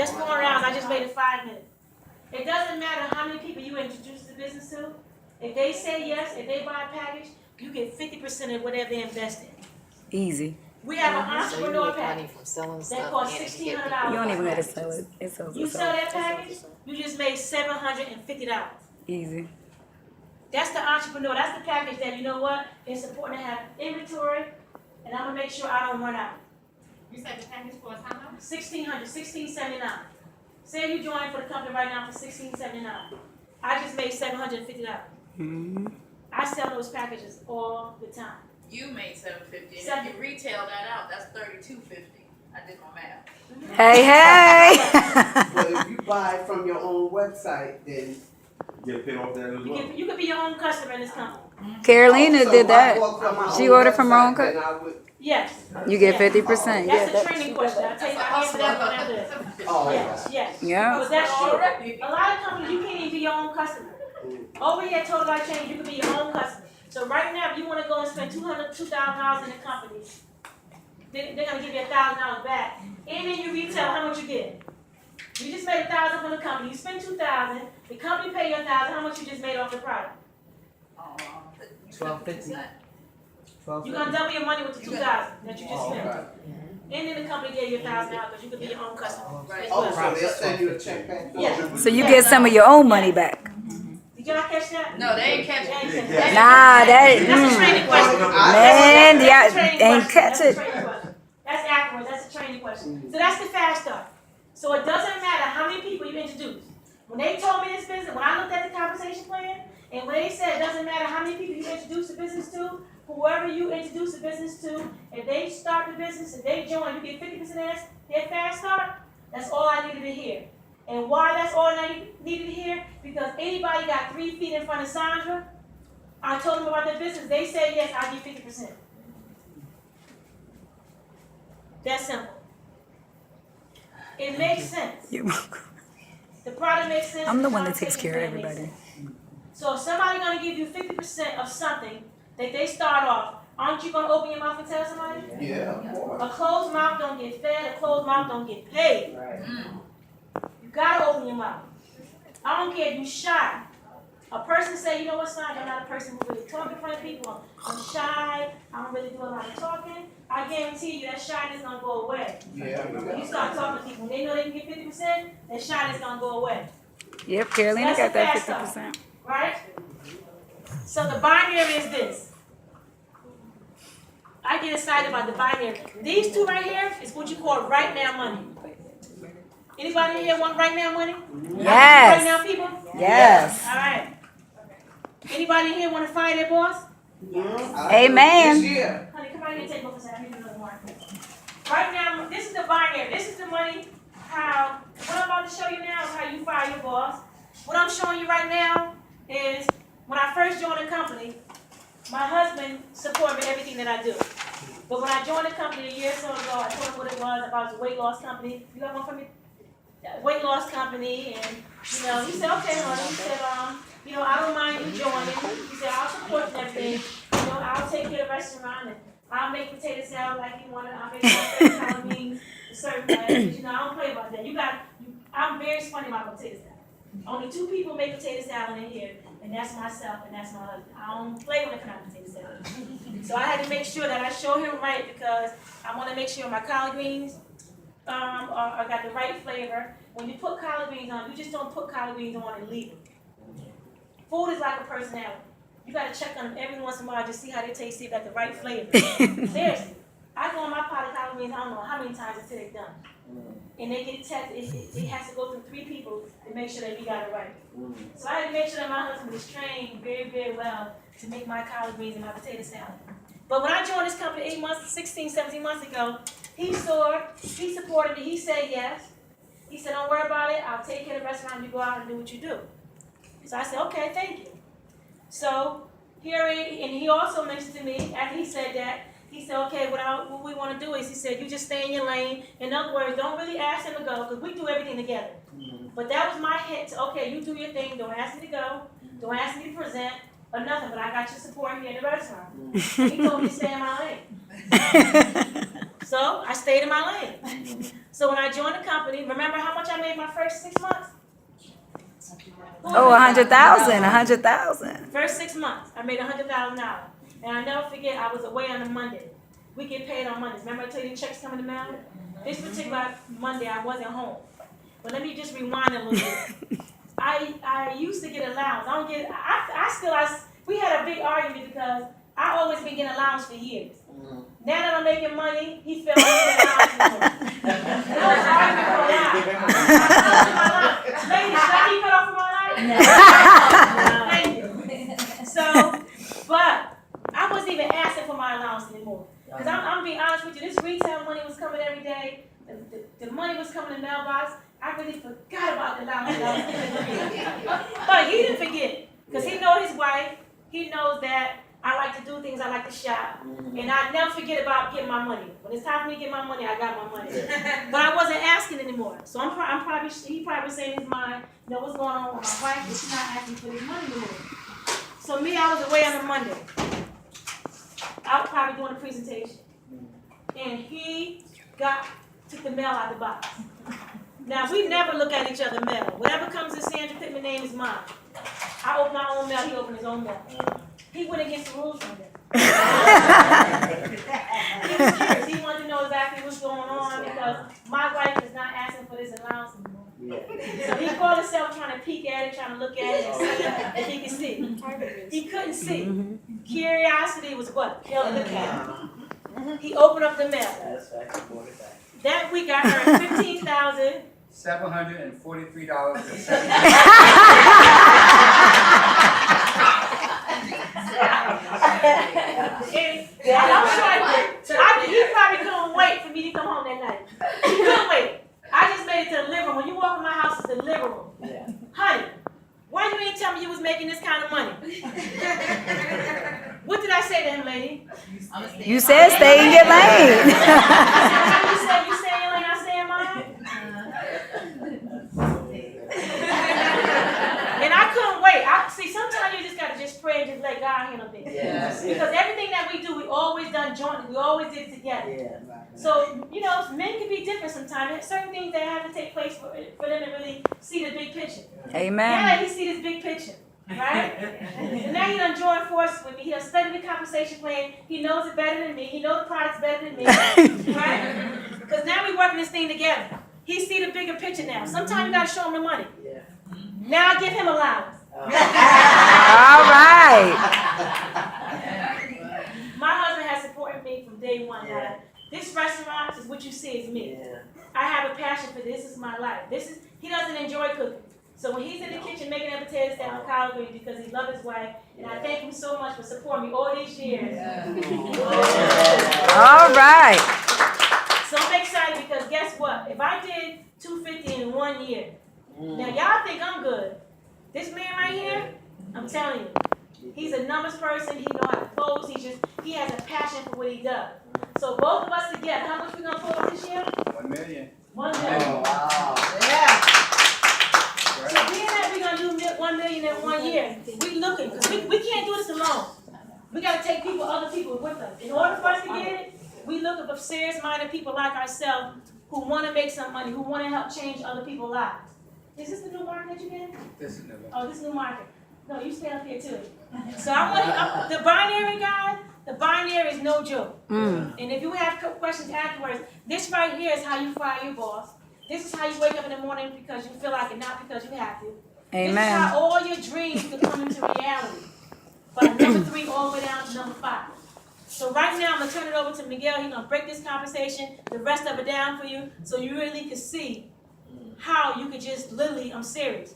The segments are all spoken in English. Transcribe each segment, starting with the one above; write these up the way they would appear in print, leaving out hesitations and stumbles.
That's 4 rounds. I just made it 5 minutes. It doesn't matter how many people you introduce the business to. If they say yes, if they buy a package, you get 50% of whatever they invest in. Easy. We have an entrepreneur package that costs $1,600. You don't even gotta sell it. It sells You itself. sell that package, you just made $750. Easy. That's the entrepreneur. That's the package that, you know what? It's important to have inventory, and I'm gonna make sure I don't run out. You said the package costs how much? $1,679. Say you join for the company right now for $1,679. I just made $750. Mm-hmm. I sell those packages all the time. You made $750, and if you retail that out, that's $32.50. I did my math. Hey. But if you buy from your own website, then Get paid off that as well. You could be your own customer in this company. Carolina So did if I that. bought from my She own ordered from her own website, then I would. Yes. You get Yes. 50%. Yeah. That's a training question. I'll tell you, I'll answer that one after this. Oh, Yes, yes. Yeah. Because that's true. A lot of companies, you can't even be your own customer. Over here at Total Life Change, you can be your own customer. So right now, if you want to go and spend $2,000 in the company, they're going to give you $1,000 back. And then you retail, how much you get? You just made $1,000 from the company. You spend $2,000. The company pay you $1,000. How much you just made off the product? $12.50. You're going to double your money with the $2,000 that you just spent. Right. And then the company gave you $1,000 because you could be your own customer. Right. Oh, so they'll send you a check back? Yeah. So you get some of your own money back. Did y'all catch that? No, they ain't catching They ain't it. catch that. Nah, that. That's a training question. Man, That's yeah, a training ain't question. catch That's a it. training question. That's afterwards. That's a training question. So that's the fast stuff. So it doesn't matter how many people you introduce. When they told me this business, when I looked at the compensation plan, and when they said it doesn't matter how many people you introduce the business to, whoever you introduce the business to, if they start the business and they join, you get 50% of their fast start. That's all I needed to hear. And why that's all I needed to hear? Because anybody got 3 feet in front of Sandra, I told them about their business. They said yes, I give 50%. That's simple. It makes sense. The product makes sense. I'm the one that compensation takes care of plan makes everybody. sense. So if somebody's gonna give you 50% of something that they start off, aren't you gonna open your mouth and tell somebody? Yeah, of course. A closed mouth don't get fed. A closed mouth don't get paid. Right. You gotta open your mouth. I don't care if you shy. A person say, you know what, Sandra, I'm not a person who really talk in front of people. I'm shy. I don't really do a lot of talking. I guarantee you that shyness gonna go away. Yeah. When you start talking to people, when they know they can get 50%, that shyness gonna go away. Yep, Carolina That's got the that fast 50%. Right? So the binary is this. I get excited about the binary. These two right here is what you call right now money. Anybody in here want right now money? Yes. Right now people? Yes. All right. Anybody in here want to fire their boss? Amen. This year. Honey, come out here and take both of us. I need another one. Right now, this is the binary. This is the money. How, what I'm about to show you now is how you fire your boss. What I'm showing you right now is when I first joined the company, my husband supported me in everything that I do. But when I joined the company a year or so ago, I told him what it was about the weight loss company. You got one for me? Weight loss company, and you know, he said, okay, honey. He said, I don't mind you joining. He said, I'll support you and everything. You know, I'll take care of the restaurant, and I'll make potato salad like you wanted. I'll make certain kind of means, certain things. You know, I don't play about that. I'm very funny about potato salad. Only 2 people make potato salad in here, and that's myself and that's my husband. I don't play when it comes to potato salad. So I had to make sure that I show him right because I want to make sure my collard greens are got the right flavor. When you put collard greens on, you just don't put collard greens on and leave them. Food is like a personality. You got to check on them every once in a while to see how they taste, see if they got the right flavor. Seriously. I go on my pot of collard greens, I don't know how many times until they're done. And they get tested, it has to go through 3 people to make sure that we got it right. So I had to make sure that my husband was trained very, very well to make my collard greens and my potato salad. But when I joined this company 17 months ago, he supported me, he said yes. He said, don't worry about it, I'll take care of the restaurant, you go out and do what you do. So I said, okay, thank you. So and he also mentioned to me, after he said that, he said, okay, what we want to do is, he said, you just stay in your lane. In other words, don't really ask him to go, because we do everything together. But that was my hint to, okay, you do your thing, don't ask me to go, don't ask me to present, or nothing, but I got your support here in the restaurant. He told me to stay in my lane. So I stayed in my lane. So when I joined the company, remember how much I made my first 6 months? Oh, 100,000, 100,000. First 6 months, I made $100,000. And I never forget, I was away on a Monday. We get paid on Mondays. Remember I told you checks come in the mail? This particular Monday, I wasn't home. But let me just rewind a little bit. I used to get allowance. I don't get. We had a big argument because I always been getting allowance for years. Now that I'm making money, he felt like getting allowance anymore. And I was arguing for a while. Ladies, should I keep it off of my life? Thank you. So, but I wasn't even asking for my allowance anymore. Because I'm being honest with you, this retail money was coming every day. The money was coming in the mailbox. I really forgot about the allowance. But he didn't forget. Because he knows his wife. He knows that I like to do things. I like to shop. And I never forget about getting my money. When it's time for me to get my money, I got my money. But I wasn't asking anymore. So he probably was saying in his mind, you know, what's going on with my wife? She's not asking for this money anymore. So me, I was away on a Monday. I was probably doing a presentation. And he took the mail out the box. Now, we never look at each other's mail. Whatever comes in Sandra Pittman name is mine. I open my own mail, he opened his own mail. He went against the rules from that. He was curious. He wanted to know exactly what's going on because my wife is not asking for this allowance anymore. So he called himself trying to peek at it, trying to look at it and see if he could see. He couldn't see. Curiosity was what? Killing the cat. He opened up the mail. That week I earned $15,743. He probably couldn't wait for me to come home that night. He couldn't wait. I just made it to the living room. When you walk in my house, it's the living room. Honey, why you ain't tell me you was making this kind of money? What did I say to him, lady? You said stay in your lane. You say in your lane, I say in mine? And I couldn't wait. See, sometimes you just got to just pray and just let God handle things. Yes. Because everything that we do, we always done jointly. We always did it together. Yeah. So, you know, men can be different sometimes. There's certain things that have to take place for them to really see the big picture. Amen. Yeah, he see this big picture. Right? And now he done joined forces with me. He done studied the compensation plan. He knows it better than me. He knows the products better than me. Right? Because now we working this thing together. He see the bigger picture now. Sometimes you got to show him the money. Yeah. Now I give him allowance. All right. My husband has supported me from day one. Yeah. This restaurant is what you see is me. Yeah. I have a passion for this. This is my life. He doesn't enjoy cooking. So when he's in the kitchen making that potato salad on collard greens because he loves his wife, and I thank him so much for supporting me all these years. Yeah. All right. So I'm excited because guess what? If I did 250 in 1 year, now y'all think I'm good. This man right here, I'm telling you, he's a numbers person. He knows how to close. He has a passion for what he does. So both of us together, how much we gonna close this year? 1 million. 1 million. Oh, wow. Yeah. So being that we're gonna do 1 million in 1 year, we looking because we can't do this alone. We gotta take other people with us. In order for us to get it, we looking for serious-minded people like ourselves who want to make some money, who want to help change other people's lives. Is this the new market that you're getting? This is new. Oh, this is new market. No, you stay up here too. So I want the binary guy. The binary is no joke. And if you have questions afterwards, this right here is how you fire your boss. This is how you wake up in the morning because you feel like it, not because you have to. Amen. This is how all your dreams can come into reality. But number 3 all the way down to number 5. So right now I'm gonna turn it over to Miguel. He's gonna break this conversation, the rest of it down for you, so you really can see how you could just literally, I'm serious,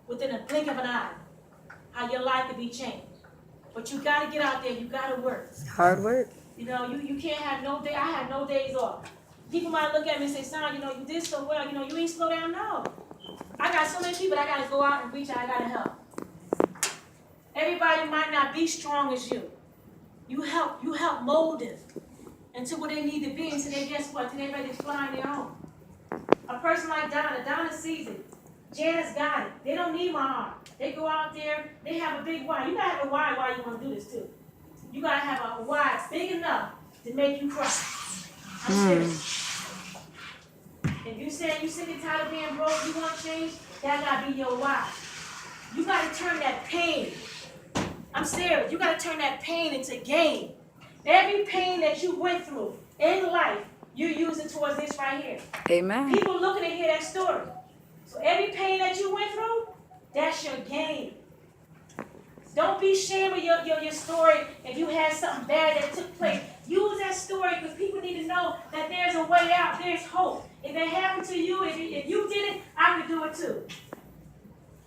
within a blink of an eye, how your life could be changed. But you gotta get out there, you gotta work. Hard work. You know, you can't have no day, I had no days off. People might look at me and say, Sandra, you know, you did so well, you know, you ain't slow down. No. I got so many people that I gotta go out and reach out, I gotta help. Everybody might not be strong as you. You help mold them into what they need to be until they, guess what, until they're ready to fly on their own. A person like Donna sees it. Janice got it. They don't need my arm. They go out there, they have a big why. You gotta have a why you wanna do this too. You gotta have a why big enough to make you cry. I'm serious. If you say you sick and tired of being broke, you want change, that gotta be your why. You gotta turn that pain. I'm serious. You gotta turn that pain into gain. Every pain that you went through in life, you use it towards this right here. Amen. People looking to hear that story. So every pain that you went through, that's your gain. Don't be ashamed of your story if you had something bad that took place. Use that story because people need to know that there's a way out. There's hope. If it happened to you, if you did it, I could do it too.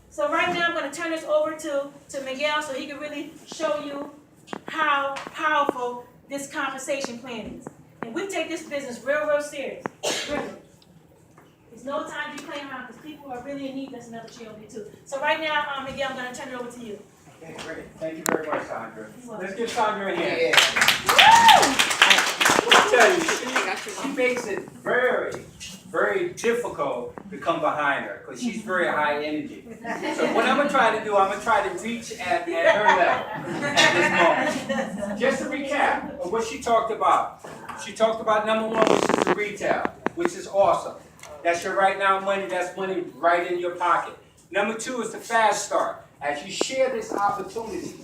So right now I'm going to turn this over to Miguel so he can really show you how powerful this compensation plan is. And we take this business real serious. Really. There's no time to be playing around because people are really in need. That's another GOB too. So right now, Miguel, I'm going to turn it over to you. Okay, great. Thank you very much, Sandra. Let's give Sandra a hand. Yeah. I tell you, she makes it very difficult to come behind her because she's very high energy. So what I'm going to try to do, I'm going to try to reach at her level at this moment. Just to recap of what she talked about. She talked about number one, which is the retail, which is awesome. That's your right now money. That's money right in your pocket. Number two is the fast start. As you share this opportunity,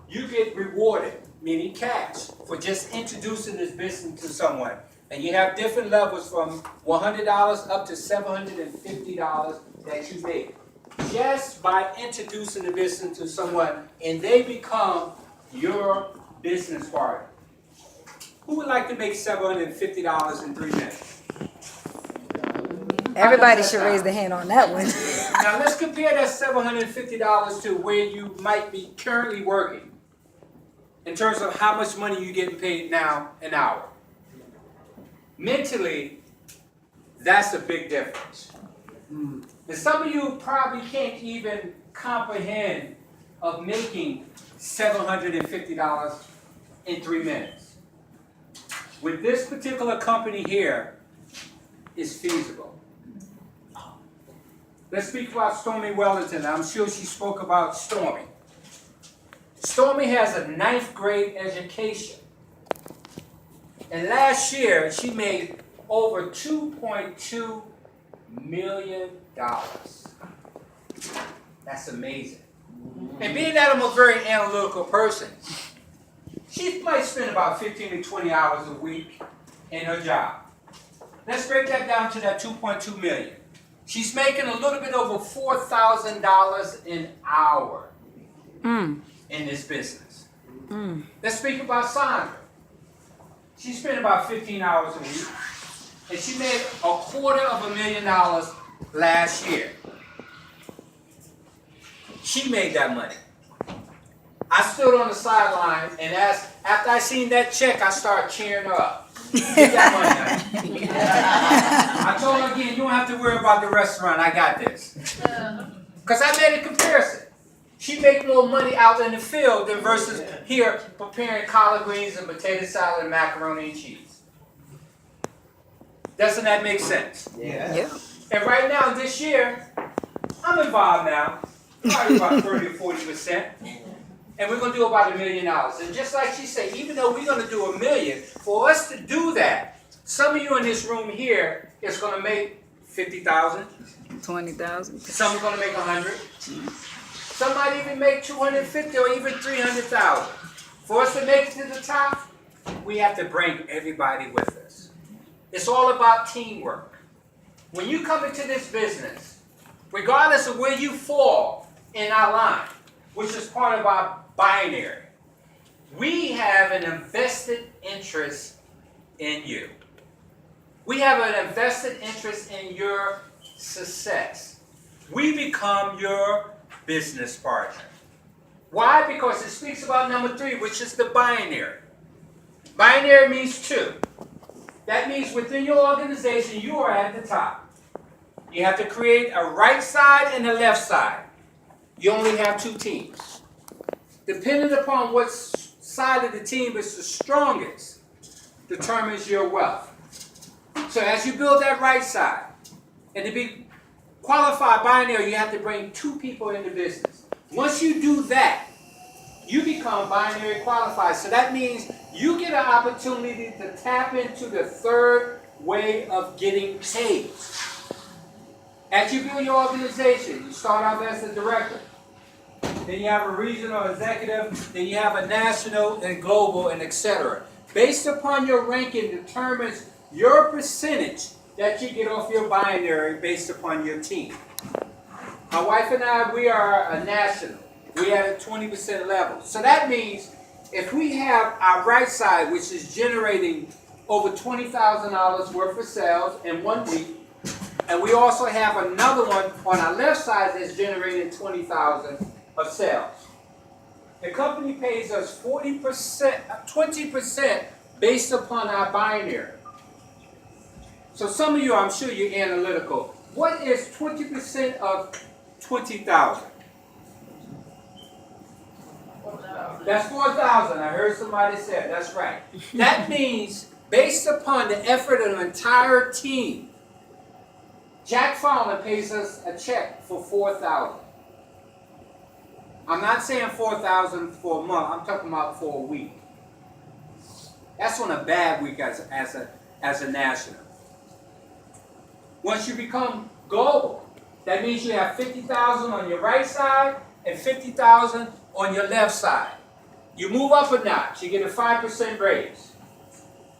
you get rewarded, meaning cash, for just introducing this business to someone. And you have different levels from $100 up to $750 that you make. Just by introducing the business to someone and they become your business partner. Who would like to make $750 in 3 minutes? Everybody should raise their hand on that one. Now let's compare that $750 to where you might be currently working in terms of how much money you're getting paid now an hour. Mentally, that's a big difference. And some of you probably can't even comprehend of making $750 in 3 minutes. With this particular company here, it's feasible. Let's speak about Stormy Wellington. I'm sure she spoke about Stormy. Stormy has a 9th grade education. And last year, she made over $2.2 million. That's amazing. And being that I'm a very analytical person, she might spend about 15 to 20 hours a week in her job. Let's break that down to that $2.2 million. She's making a little bit over $4,000 an hour in this business. Let's speak about Sandra. She spent about 15 hours a week, and she made $250,000 last year. She made that money. I stood on the sideline, and after I seen that check, I started cheering her up. Get that money now. I told her again, you don't have to worry about the restaurant. I got this. Because I made a comparison. She make more money out in the field than versus here preparing collard greens and potato salad and macaroni and cheese. Doesn't that make sense? Yeah. And right now, this year, I'm involved now. Probably about 30 or 40%. And we're going to do about $1 million. And just like she said, even though we're going to do $1 million, for us to do that, some of you in this room here is going to make $50,000. 20,000. Some are going to make $100,000. Some might even make $250,000 or even $300,000. For us to make it to the top, we have to bring everybody with us. It's all about teamwork. When you come into this business, regardless of where you fall in our line, which is part of our binary, we have an invested interest in you. We have an invested interest in your success. We become your business partner. Why? Because it speaks about number 3, which is the binary. Binary means 2. That means within your organization, you are at the top. You have to create a right side and a left side. You only have 2 teams. Depending upon what side of the team is the strongest, determines your wealth. So as you build that right side, and to be qualified binary, you have to bring 2 people into business. Once you do that, you become binary qualified. So that means you get an opportunity to tap into the third way of getting paid. As you build your organization, you start off as a director. Then you have a regional executive, then you have a national and global and etc. Based upon your ranking determines your percentage that you get off your binary based upon your team. My wife and I, we are a national. We are at a 20% level. So that means if we have our right side, which is generating over $20,000 worth of sales in 1 week, and we also have another one on our left side that's generating $20,000 of sales. The company pays us 20% based upon our binary. So some of you, I'm sure you're analytical. What is 20% of 20,000? That's 4,000. I heard somebody say it. That's right. That means based upon the effort of an entire team, Jack Fowler pays us a check for 4,000. I'm not saying 4,000 for a month. I'm talking about for a week. That's on a bad week as a national. Once you become global, that means you have 50,000 on your right side and 50,000 on your left side. You move up a notch, you get a 5% raise.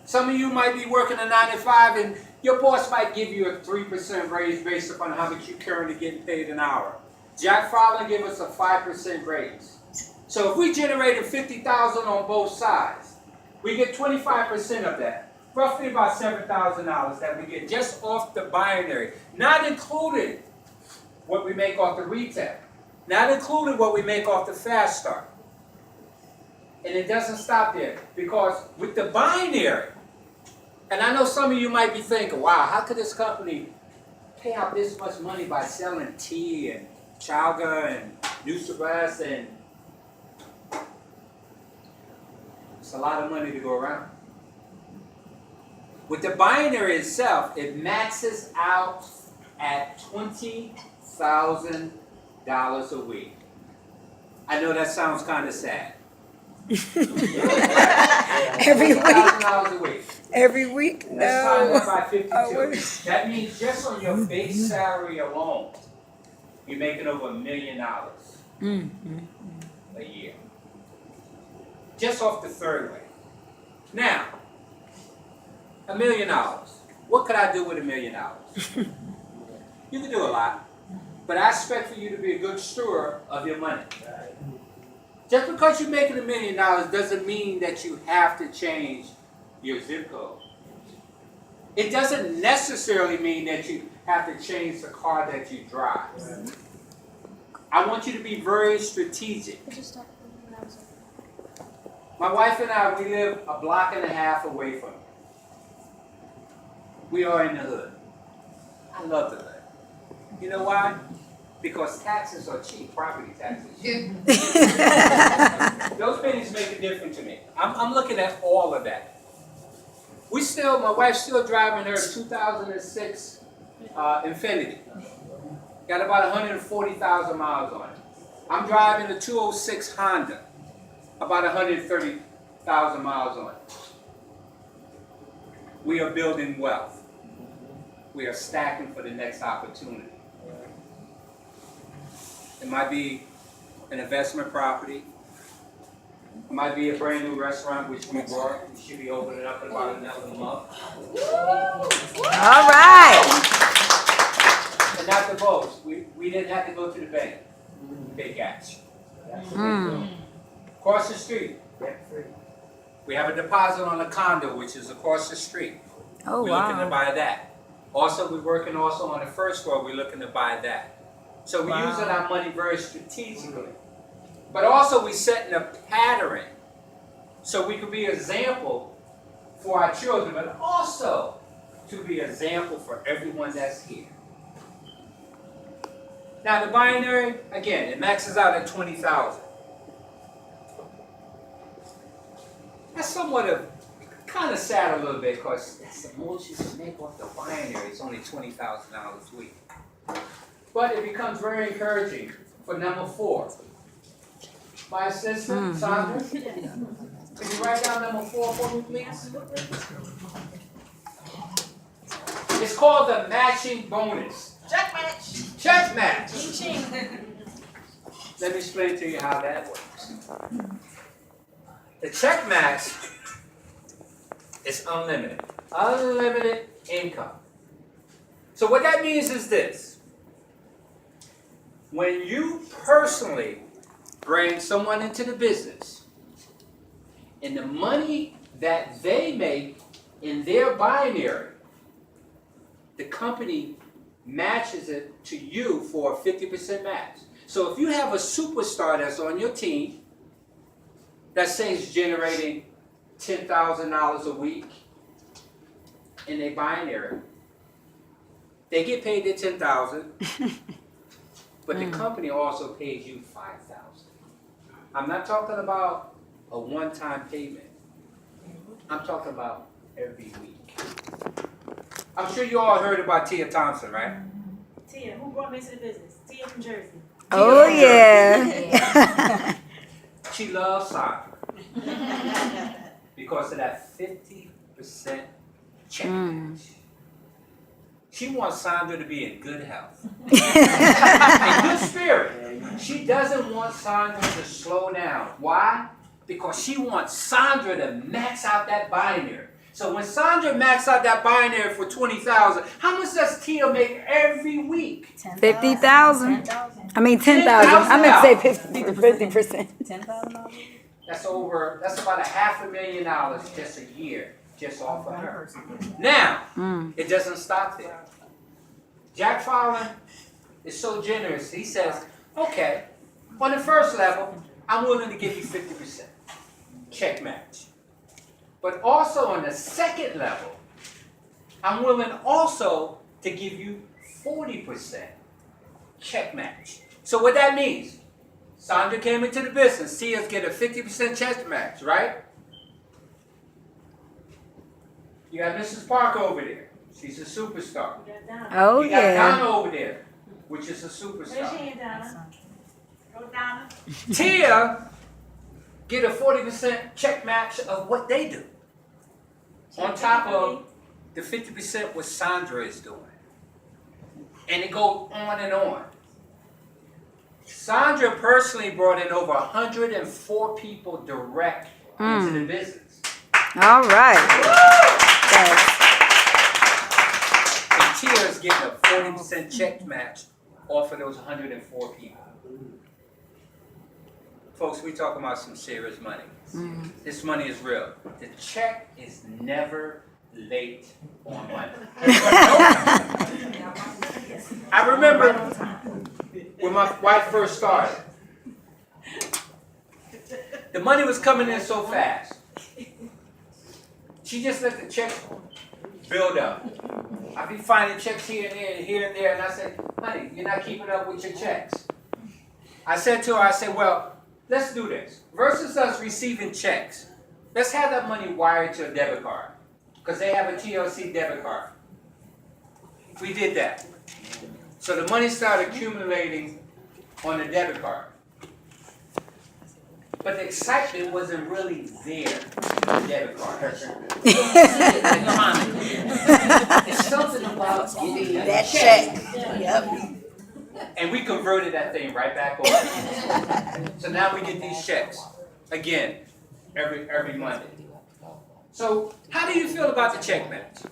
Some of you might be working a 9 to 5 and your boss might give you a 3% raise based upon how much you're currently getting paid an hour. Jack Fowler gave us a 5% raise. So if we generated 50,000 on both sides, we get 25% of that. Roughly about $7,000 that we get just off the binary. Not including what we make off the retail. Not including what we make off the fast start. And it doesn't stop there. Because with the binary, and I know some of you might be thinking, wow, how could this company pay out this much money by selling tea and chaga and Nusabras, and it's a lot of money to go around. With the binary itself, it maxes out at $20,000 a week. I know that sounds kind of sad. Every week? $20,000 a week. Every week? That's times No. by 52. Oh, That means just on your base salary alone, you're making over $1 million a year. Just off the third way. Now, $1 million. What could I do with $1 million? You can do a lot, but I expect for you to be a good steward of your money. Just because you're making $1 million doesn't mean that you have to change your zip code. It doesn't necessarily mean that you have to change the car that you drive. I want you to be very strategic. My wife and I, we live a block and a half away from it. We are in the hood. I love the hood. You know why? Because taxes are cheap, property taxes. Those pennies make a difference to me. I'm looking at all of that. My wife's still driving her 2006 Infiniti. Got about 140,000 miles on it. I'm driving a 206 Honda. About 130,000 miles on it. We are building wealth. We are stacking for the next opportunity. It might be an investment property. It might be a brand new restaurant which we bought. We should be opening up in about another month. All right. And not the boast. We didn't have to go to the bank. Pay cash. Across the street. We have a deposit on a condo which is across the street. Oh, We're looking to wow. buy that. Also, we're working also on the first floor. We're looking to buy that. So we're using our money very strategically. But also we're setting a pattern so we can be an example for our children, but also to be an example for everyone that's here. Now the binary, again, it maxes out at 20,000. That's somewhat of kind of sad a little bit because that's the most you can make off the binary. It's only $20,000 a week. But it becomes very encouraging for number 4. My assistant, Sandra, Can you write down number 4 for me, please? It's called the matching bonus. Check match. Check match. Ching. Let me explain to you how that works. The check match is unlimited. Unlimited income. So what that means is this. When you personally bring someone into the business, and the money that they make in their binary, the company matches it to you for a 50% match. So if you have a superstar that's on your team that says generating $10,000 a week in a binary, they get paid their $10,000, but the company also pays you $5,000. I'm not talking about a one-time payment. I'm talking about every week. I'm sure you all heard about Tia Thompson, right? Tia, who brought me into the business? Tia from Jersey. Oh, yeah. She loves Sandra because of that 50% check match. She wants Sandra to be in good health, in good spirit. She doesn't want Sandra to slow down. Why? Because she wants Sandra to max out that binary. So when Sandra maxes out that binary for $20,000, how much does Tia make every week? 50,000. I mean 10,000. I meant to say 50%. That's about $500,000 just a year, just off of her. Now, it doesn't stop there. Jack Fowler is so generous. He says, okay, on the first level, I'm willing to give you 50%. Check match. But also on the second level, I'm willing also to give you 40% check match. So what that means, Sandra came into the business, Tia's get a 50% check match, right? You got Mrs. Parker over there. She's a superstar. Oh, You got yeah. Donna over there, which is a Raise your superstar. hand, Donna. Go, Donna. Tia get a 40% check match of what they do. On top of the 50% what Sandra is doing. And it goes on and on. Sandra personally brought in over 104 people direct into the business. All right. Yes. And Tia is getting a 40% check match off of those 104 people. Folks, we talking about some serious money. This money is real. The check is never late on money. I remember when my wife first started. The money was coming in so fast. She just let the check build up. I'd be finding checks here and there, and I said, honey, you're not keeping up with your checks. I said to her, well, let's do this. Versus us receiving checks, let's have that money wired to a debit card. Because they have a TLC debit card. We did that. So the money started accumulating on the debit card. But the excitement wasn't really there on the debit card. It's something about getting That check. Yep. And we converted that thing right back over. So now we get these checks again every Monday. So how do you feel about the check match?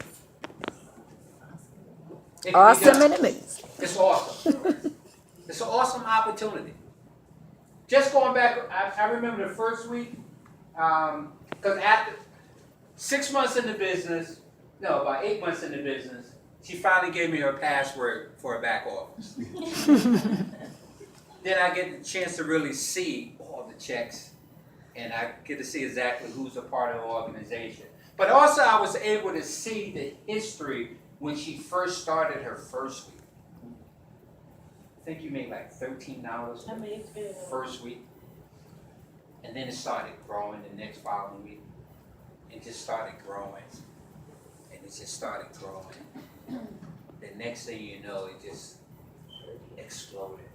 It can be Awesome done. enemies. It's awesome. It's an awesome opportunity. Just going back, I remember the first week, because after 6 months in the business, no, about 8 months in the business, she finally gave me her password for her back office. Then I get the chance to really see all the checks, and I get to see exactly who's a part of the organization. But also I was able to see the history when she first started her first week. I think you made like $13 the first week. And then it started growing the next following week. It just started growing. And it just started growing. The next thing you know, it just exploded.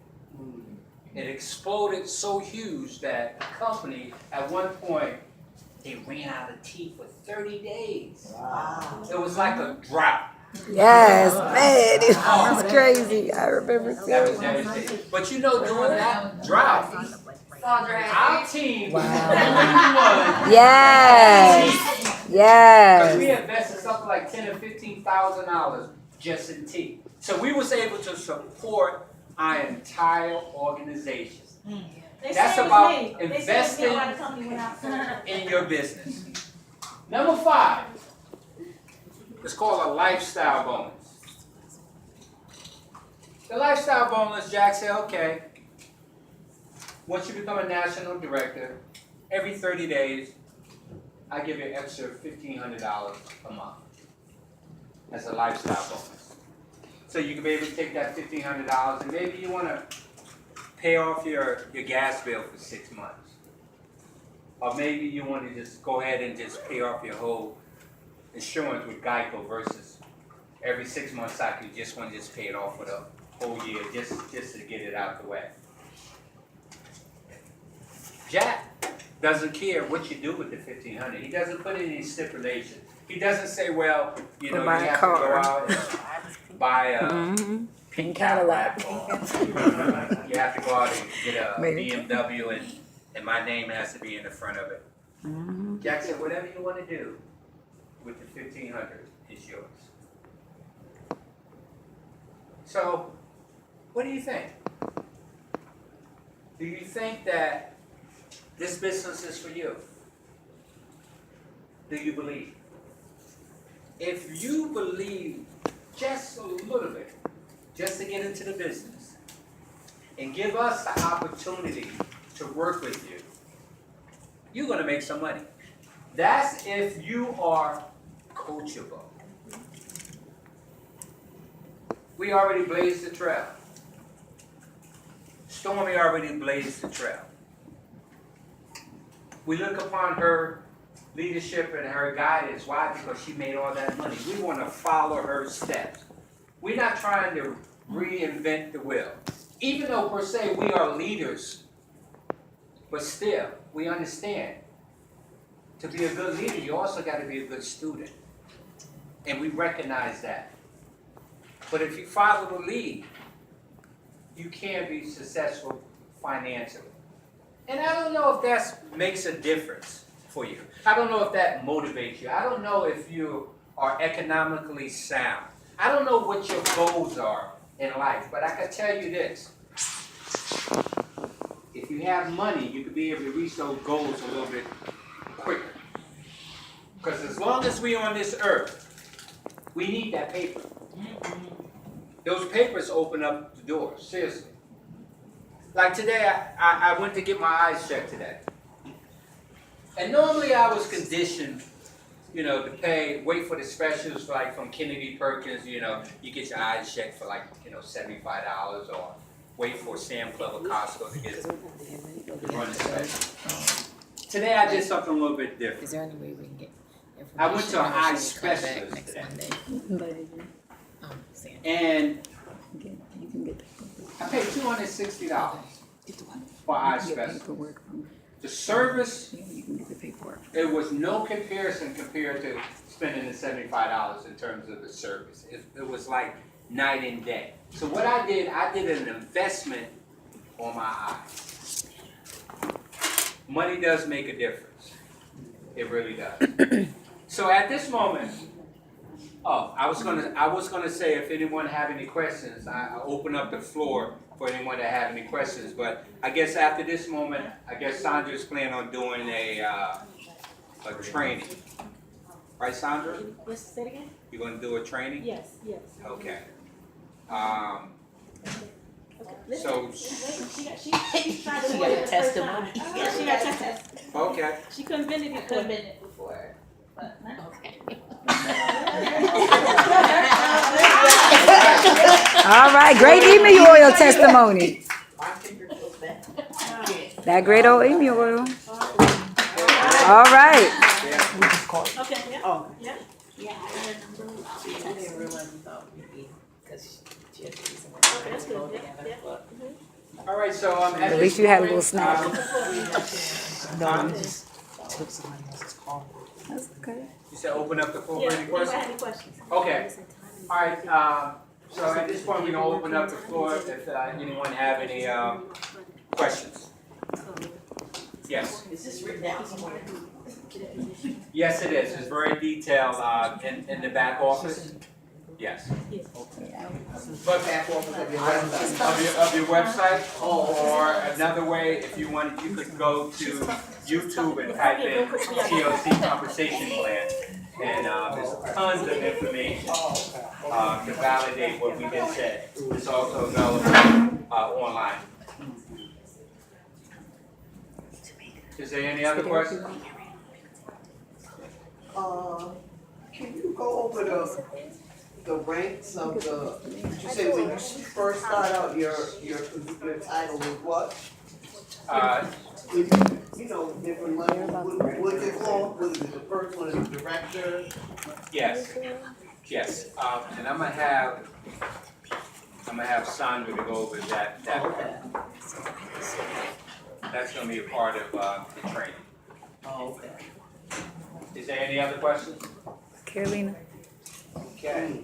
It exploded so huge that the company at one point they ran out of tea for 30 days. Wow. It was like a drought. Yes, man, it was crazy. I remember That too. was devastating. But you know, during that drought, Sandra had our team won. Yes, Because we yes. invested something like $10,000 or $15,000 just in tea. So we was able to support our entire organization. They That's say it was about me. They say it was me investing why the company went out. in your business. Number 5, it's called a lifestyle bonus. The lifestyle bonus, Jack said, okay, once you become a national director, every 30 days, I give you an extra $1,500 a month. That's a lifestyle bonus. So you can be able to take that $1,500 and maybe you want to pay off your gas bill for 6 months. Or maybe you want to just go ahead and just pay off your whole insurance with Geico versus every 6 month cycle, you just want to just pay it off for the whole year just to get it out the way. Jack doesn't care what you do with the $1,500. He doesn't put any stipulation. He doesn't say, well, you know, you buy a have to go car. out and buy a Pink Cadillac. or you have to go out and get a Maybe. BMW and my name has to be in the front of it. Jack said, whatever you want to do with the $1,500 is yours. So, what do you think? Do you think that this business is for you? Do you believe? If you believe just a little bit, just to get into the business, and give us the opportunity to work with you, you're going to make some money. That's if you are coachable. We already blazed the trail. Stormy already blazed the trail. We look upon her leadership and her guidance. Why? Because she made all that money. We want to follow her steps. We're not trying to reinvent the wheel. Even though per se we are leaders, but still, we understand. To be a good leader, you also got to be a good student. And we recognize that. But if you follow the lead, you can be successful financially. And I don't know if that makes a difference for you. I don't know if that motivates you. I don't know if you are economically sound. I don't know what your goals are in life, but I can tell you this. If you have money, you could be able to reach those goals a little bit quicker. Because as long as we're on this earth, we need that paper. Those papers open up the doors, seriously. Like today, I went to get my eyes checked today. And normally I was conditioned, you know, to wait for the specials like from Kennedy Perkins, you know, you get your eyes checked for like, you know, $75 or wait for Sam Club or Costco to get run the special. Today I did something a little bit different. Is there any way we can get information? I went to an or eye should we try back specialist next today. Monday? Sandra. And I paid $260 for eye specialist. The service, it was no comparison compared to spending the $75 in terms of the service. It was like night and day. So what I did an investment on my eyes. Money does make a difference. It really does. So at this moment, I was gonna say if anyone have any questions, I open up the floor for anyone to have any questions. But I guess after this moment, I guess Sandra's planning on doing a training, right, Sandra? Yes, say it again? You gonna do a training? Yes, yes. Okay. Listen, So she tried to She win got it a the first testimony. time. Yeah, she got testimony. okay. She couldn't bend it before. before. Okay. All right, great email oil testimony. That great old email oil. All right. Okay, yeah. Oh. Yeah. I didn't realize we thought maybe because she had to do some work. Okay, that's good. Yeah, yeah. All right. So at At least you had a little this snack. point, took somebody else's call. That's okay. You said open up the floor Yeah, for any anybody questions? have any questions? Okay, alright, so at this point, we're gonna open up the floor if anyone have any, questions. Yes, Is this written down somewhere? yes it is, it's very detailed, in the back office, yes. But Back office of your website. of your website, or another way, if you wanted, you could go to YouTube and type in TLC compensation plan. And there's tons of information to validate what we just said. It's also available online. Is there any other questions? Can you go over the ranks of the, you say when you first start out, your title was what? You know, different levels, what is it called? Was it the first one is director? Yes, yes. And I'm gonna have Sandra to go over that. That's gonna be a part of the training. Oh, okay. Is there any other questions? Carolina. Okay.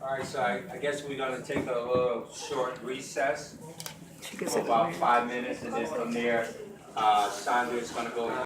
All right, so I guess we're gonna take a little short recess She could for sit about there. 5 minutes, and then from there, Sandra's gonna go